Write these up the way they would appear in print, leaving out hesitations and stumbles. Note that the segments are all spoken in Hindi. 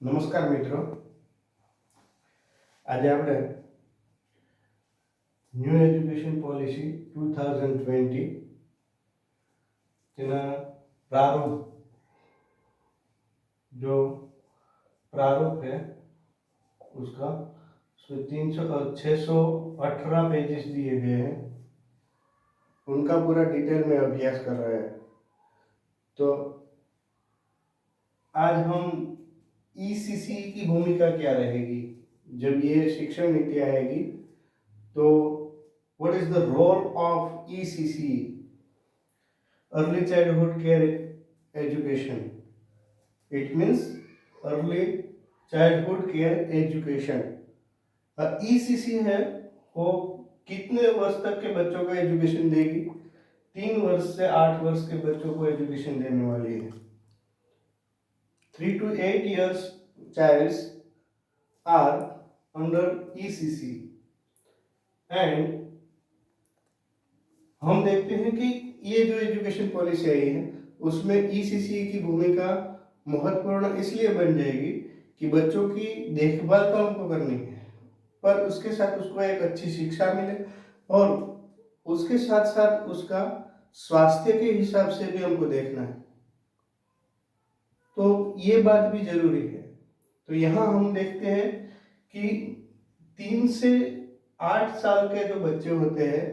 નમસ્કાર મિત્રો, આજે આપણે ન્યૂ એજ્યુકેશન પોલિસી 2020 તેના प्रारूप जो प्रारूप है उसका उसमें 618 पेजेस दिए गए हैं, उनका पूरा डिटेल में अभ्यास कर रहे हैं। तो आज हम ईसीसी की भूमिका क्या रहेगी जब ये शिक्षण नीति आएगी। तो what is the role of ECC, early childhood care education? It means early childhood care education. ECC है वो कितने वर्ष तक के बच्चों को एजुकेशन देगी? 3 वर्ष से 8 वर्ष के बच्चों को एजुकेशन देने वाली है। 3 to 8 years childs are under ECC and हम देखते हैं कि ये जो एजुकेशन पॉलिसी आई है उसमें ईसीसी की भूमिका महत्वपूर्ण इसलिए बन जाएगी कि बच्चों की देखभाल तो हमको करनी है, पर उसके साथ उसको एक अच्छी शिक्षा मिले और उसके साथ साथ उसका स्वास्थ्य के हिसाब से भी हमको देखना है। तो ये बात भी जरूरी है। तो यहाँ हम देखते हैं कि 3 से 8 साल के जो बच्चे होते हैं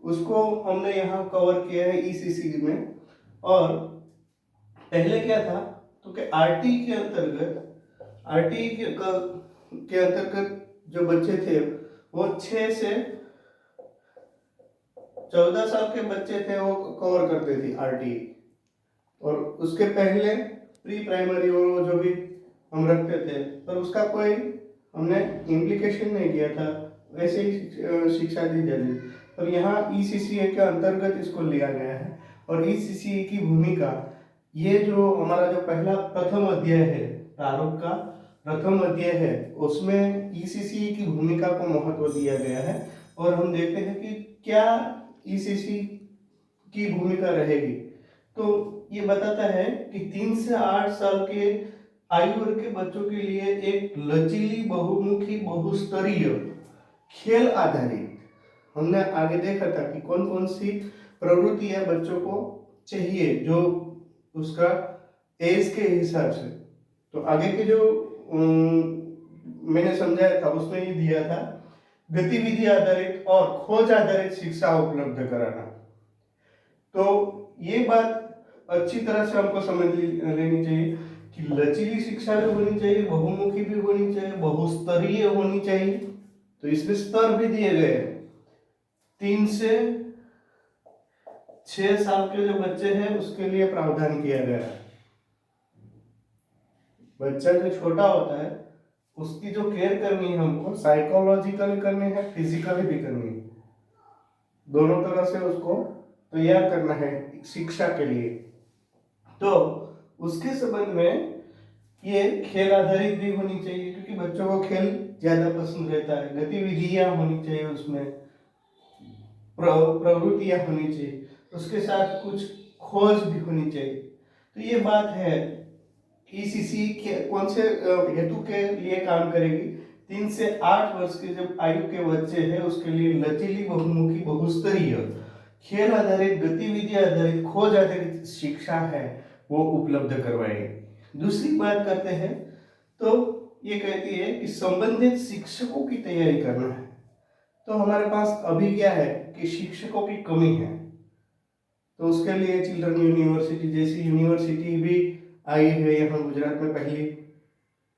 उसको हमने यहाँ कवर किया है ईसीसी में। और पहले क्या था तो कि आरटी के अंतर्गत जो बच्चे थे वो 6 से 14 साल के बच्चे थे वो कवर करते थे आरटी, और उसके पहले प्री प्राइमरी और जो भी हम रखते थे, पर उसका कोई हमने इम्प्लीकेशन नहीं किया था, वैसे ही शिक्षा दी जाती। पर यहाँ ईसीसीए के अंतर्गत इसको लिया गया है। और ईसीसीए की भूमिका, ये जो हमारा जो पहला प्रथम अध्याय है, प्रारूप का प्रथम अध्याय है, उसमें ईसीसीए की भूमिका को महत्व दिया गया है। और हम देखते हैं कि क्या ईसीसी की भूमिका रहेगी। तो ये बताता है कि 3 से 8 साल के आयु वर्ग के बच्चों के लिए एक लचीली, बहुमुखी, बहुस्तरीय, खेल आधारित, हमने आगे देखा था कि कौन कौन सी प्रवृत्तियां बच्चों को चाहिए जो उसका एज के हिसाब से। तो आगे के जो मैंने समझाया था उसमें ये दिया था गतिविधि आधारित और खोज आधारित शिक्षा उपलब्ध कराना। तो ये बात अच्छी तरह से हमको समझ लेनी चाहिए कि लचीली शिक्षा भी होनी चाहिए, बहुमुखी भी होनी चाहिए, बहुस्तरीय होनी चाहिए। तो इसमें स्तर भी दिए गए हैं। 3 से 6 साल के जो बच्चे हैं उसके लिए प्रावधान किया गया है। बच्चा जो छोटा होता है उसकी जो केयर करनी है हमको, साइकोलॉजिकली करनी है, फिजिकली भी करनी है, दोनों तरह से उसको तैयार करना है शिक्षा के लिए। तो उसके संबंध में ये खेल आधारित भी होनी चाहिए, क्योंकि बच्चों को खेल ज्यादा पसंद रहता है। गतिविधियां होनी चाहिए, उसमें प्रवृत्तियां होनी चाहिए, उसके साथ कुछ खोज भी होनी चाहिए। तो ये बात है ईसीसी के कौन से हेतु के लिए काम करेगी। 3 से 8 वर्ष के जब आयु के बच्चे हैं उसके लिए लचीली, बहुमुखी, बहुस्तरीय, खेल आधारित, गतिविधि आधारित, खोज आधारित शिक्षा है वो उपलब्ध करवाएगी। दूसरी बात करते हैं तो ये कहती है कि संबंधित शिक्षकों की तैयारी करना है। तो हमारे पास अभी क्या है कि शिक्षकों की कमी है, तो उसके लिए चिल्ड्रन यूनिवर्सिटी जैसी यूनिवर्सिटी भी आई है यहाँ गुजरात में पहली,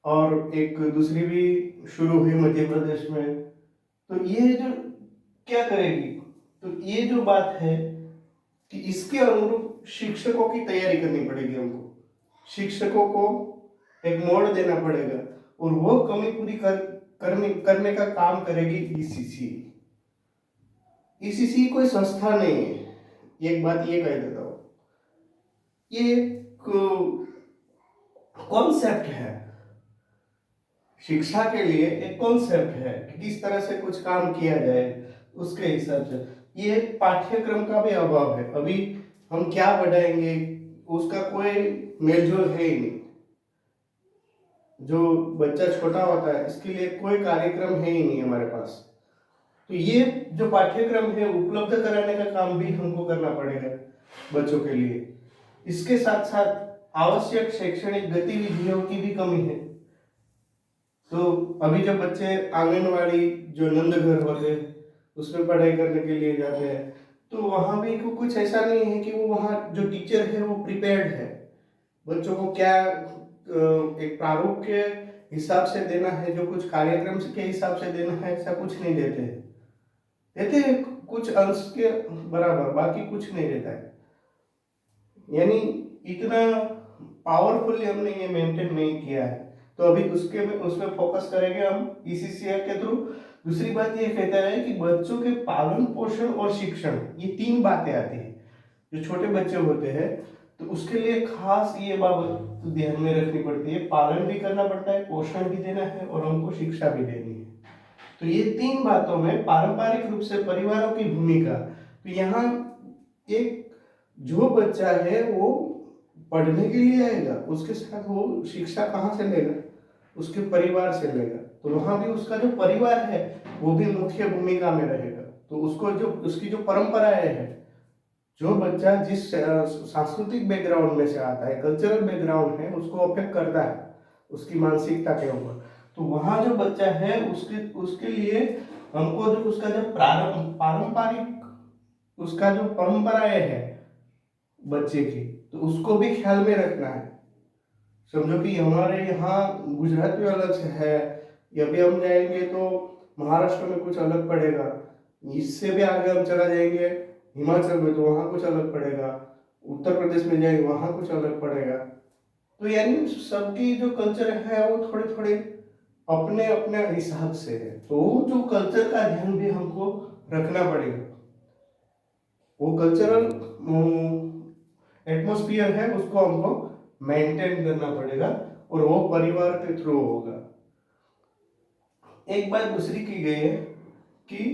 और एक दूसरी भी शुरू हुई मध्य प्रदेश में। तो ये जो क्या करेगी, तो ये जो बात है कि इसके अनुरूप शिक्षकों की तैयारी करनी पड़ेगी हमको, शिक्षकों को एक मोड़ देना पड़ेगा, और वो कमी पूरी करने का काम करेगी ईसीसी। ईसीसी कोई संस्था नहीं है, एक बात ये कह देता हूँ, ये कॉन्सेप्ट है, शिक्षा के लिए एक कॉन्सेप्ट है कि किस तरह से कुछ काम किया जाए उसके हिसाब से। ये पाठ्यक्रम का भी अभाव है, अभी हम क्या बढ़ाएंगे उसका कोई मेलजोल है ही नहीं। जो बच्चा छोटा होता है इसके लिए कोई कार्यक्रम है ही नहीं हमारे पास। तो ये जो पाठ्यक्रम है उपलब्ध कराने का काम भी हमको करना पड़ेगा बच्चों के लिए। इसके साथ साथ आवश्यक शैक्षणिक गतिविधियों की भी कमी है। तो अभी जब बच्चे आंगनवाड़ी जो नंद घर होते हैं उसमें पढ़ाई करने के लिए जाते हैं, तो वहाँ भी कुछ ऐसा नहीं है कि वो वहाँ जो टीचर है वो प्रिपेयर्ड है बच्चों को क्या एक प्रारूप के हिसाब से देना है, जो कुछ कार्यक्रम के हिसाब से देना है, ऐसा कुछ नहीं देते हैं। देते हैं कुछ अंश के बराबर, बाकी कुछ नहीं देता है। यानी इतना पावरफुली हमने ये मेंटेन नहीं किया है। तो अभी उसमें फोकस करेंगे हम ईसीसीआर के थ्रू। दूसरी बात ये कहता है कि बच्चों के पालन पोषण और शिक्षण, ये तीन बातें आती है। जो छोटे बच्चे होते हैं तो उसके लिए खास ये बाबत तो ध्यान में रखनी पड़ती है, पालन भी करना पड़ता है, पोषण भी देना है और उनको शिक्षा भी देनी है। तो ये तीन बातों में पारंपरिक रूप से परिवारों की भूमिका। तो यहाँ एक जो बच्चा है वो पढ़ने के लिए आएगा, उसके साथ वो शिक्षा कहाँ से लेगा, उसके परिवार से लेगा। तो वहाँ भी उसका जो परिवार है वो भी मुख्य भूमिका में रहेगा। तो उसको जो उसकी जो परंपराएं है, जो बच्चा जिस सांस्कृतिक बैकग्राउंड में से आता है, कल्चरल बैकग्राउंड है, उसको अफेक्ट करता है उसकी मानसिकता के ऊपर। तो वहाँ जो बच्चा है उसके उसके लिए हमको जो उसका जो पारंपरिक उसका जो परंपराएं है बच्चे की, तो उसको भी ख्याल में रखना है। समझो कि हमारे यहाँ गुजरात में अलग से है, या भी हम जाएंगे तो महाराष्ट्र में कुछ अलग पड़ेगा, इससे भी आगे हम चला जाएंगे हिमाचल में तो वहाँ कुछ अलग पड़ेगा, उत्तर प्रदेश में जाएंगे वहाँ कुछ अलग पड़ेगा। तो यानी सबकी जो कल्चर है वो थोड़े थोड़े अपने अपने हिसाब से है। तो जो कल्चर का ध्यान भी हमको रखना पड़ेगा, वो कल्चरल एटमोस्फियर है उसको हमको मेंटेन करना पड़ेगा और वो परिवार के थ्रू होगा। एक बात दूसरी की गई है कि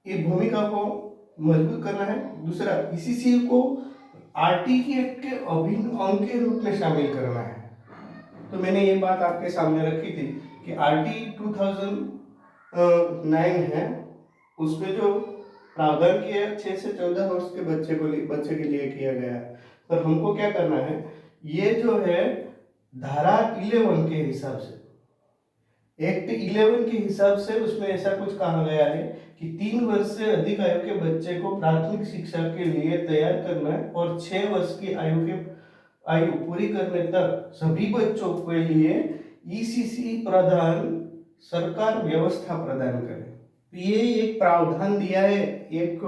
ये भूमिका को मजबूत करना है। दूसरा, ईसीसी को आरटी के अभिन्न अंग के रूप में शामिल करना है। तो मैंने ये बात आपके सामने रखी थी कि आरटी 2009 है, उसमें जो प्रावधान किया 6 से 14 वर्ष के बच्चे के लिए किया गया है। पर हमको क्या करना है, ये जो है धारा 11 के हिसाब से, एक्ट 11 के हिसाब से उसमें ऐसा कुछ कहा गया है कि 3 वर्ष से अधिक आयु के बच्चे को प्राथमिक शिक्षा के लिए तैयार करना है और 6 वर्ष की आयु पूरी करने तक सभी बच्चों के लिए ईसीसी प्रदान सरकार व्यवस्था प्रदान करे। तो ये एक प्रावधान दिया है, एक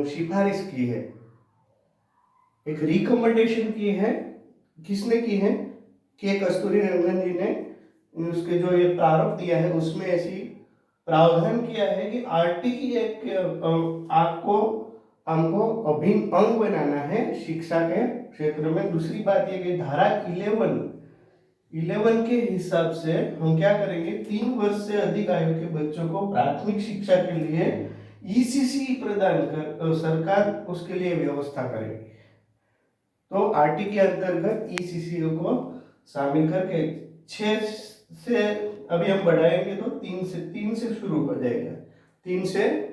सिफारिश की है, एक रिकमेंडेशन की है। किसने की है? के कस्तूरी रंगन जी ने उसके जो ये प्रारूप दिया है उसमें ऐसी प्रावधान किया है कि आरटी की एक आपको हमको अभिन्न अंग बनाना है शिक्षा के क्षेत्र में। दूसरी बात ये कि धारा 11 के हिसाब से हम क्या करेंगे, 3 वर्ष से अधिक आयु के बच्चों को प्राथमिक शिक्षा के लिए ईसीसी प्रदान कर सरकार उसके लिए व्यवस्था करेगी। तो आरटी के अंतर्गत ईसीसी को शामिल करके 6 से अभी हम बढ़ाएंगे तो 3 से शुरू हो जाएगा। 3 से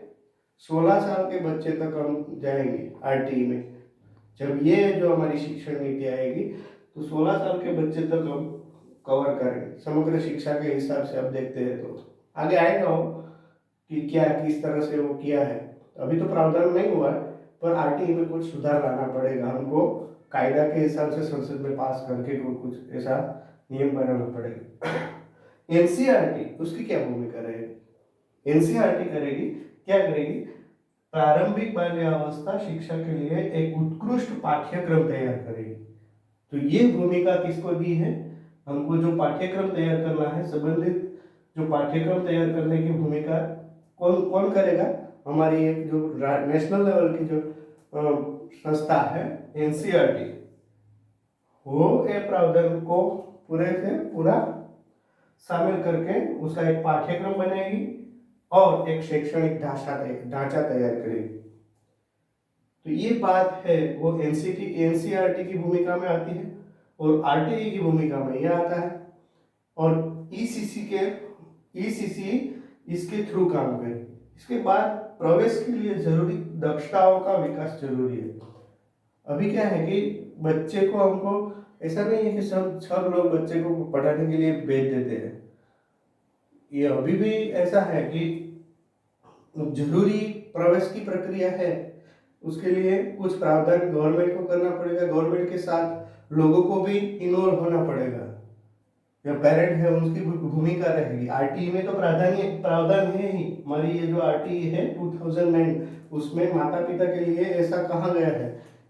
16 साल के बच्चे तक हम जाएंगे आरटी में। जब ये जो हमारी शिक्षण नीति आएगी तो 16 साल के बच्चे तक हम कवर करेंगे समग्र शिक्षा के हिसाब से। अब देखते हैं तो आगे आएगा हो कि क्या किस तरह से वो किया है। अभी तो प्रावधान नहीं हुआ है, पर आरटी में कुछ सुधार लाना पड़ेगा हमको, कायदा के हिसाब से संसद में पास करके कुछ ऐसा नियम बनाना पड़ेगा। एनसीईआरटी उसकी क्या भूमिका रहेगी? एनसीईआरटी करेगी क्या करेगी, प्रारंभिक बाल्यावस्था शिक्षा के लिए एक उत्कृष्ट पाठ्यक्रम तैयार करेगी। तो ये भूमिका किसको दी है? हमको जो पाठ्यक्रम तैयार करना है, संबंधित जो पाठ्यक्रम तैयार करने की भूमिका कौन कौन करेगा? हमारी एक जो नेशनल लेवल की जो संस्था है एनसीईआरटी, वो ये प्रावधान को पूरे से पूरा शामिल करके उसका एक पाठ्यक्रम बनाएगी और एक शैक्षणिक ढांचा तैयार करेगी। तो ये बात है वो एनसीईआरटी की भूमिका में आती है और आरटीई की भूमिका में यह आता है। और ईसीसी इसके थ्रू काम करे। इसके बाद प्रवेश के लिए जरूरी दक्षताओं का विकास जरूरी है। अभी क्या है कि बच्चे को हमको ऐसा नहीं है कि सब सब लोग बच्चे को पढ़ाने के लिए भेज देते हैं। ये अभी भी ऐसा है कि जरूरी प्रवेश की प्रक्रिया है, उसके लिए कुछ प्रावधान गवर्नमेंट को करना पड़ेगा। गवर्नमेंट के साथ लोगों को भी इन्वॉल्व होना पड़ेगा। जो पेरेंट है उसकी भूमिका रहेगी। आरटीई में तो प्रावधान है ही। हमारी ये जो आरटीई है 2009 उसमें माता पिता के लिए ऐसा कहा गया है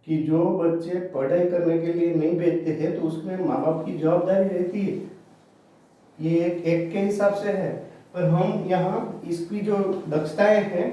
कि जो बच्चे पढ़ाई करने के लिए नहीं भेजते हैं तो उसमें माँ बाप की जवाबदारी रहती है। ये एक के हिसाब से है, पर हम यहाँ इसकी जो दक्षताएं हैं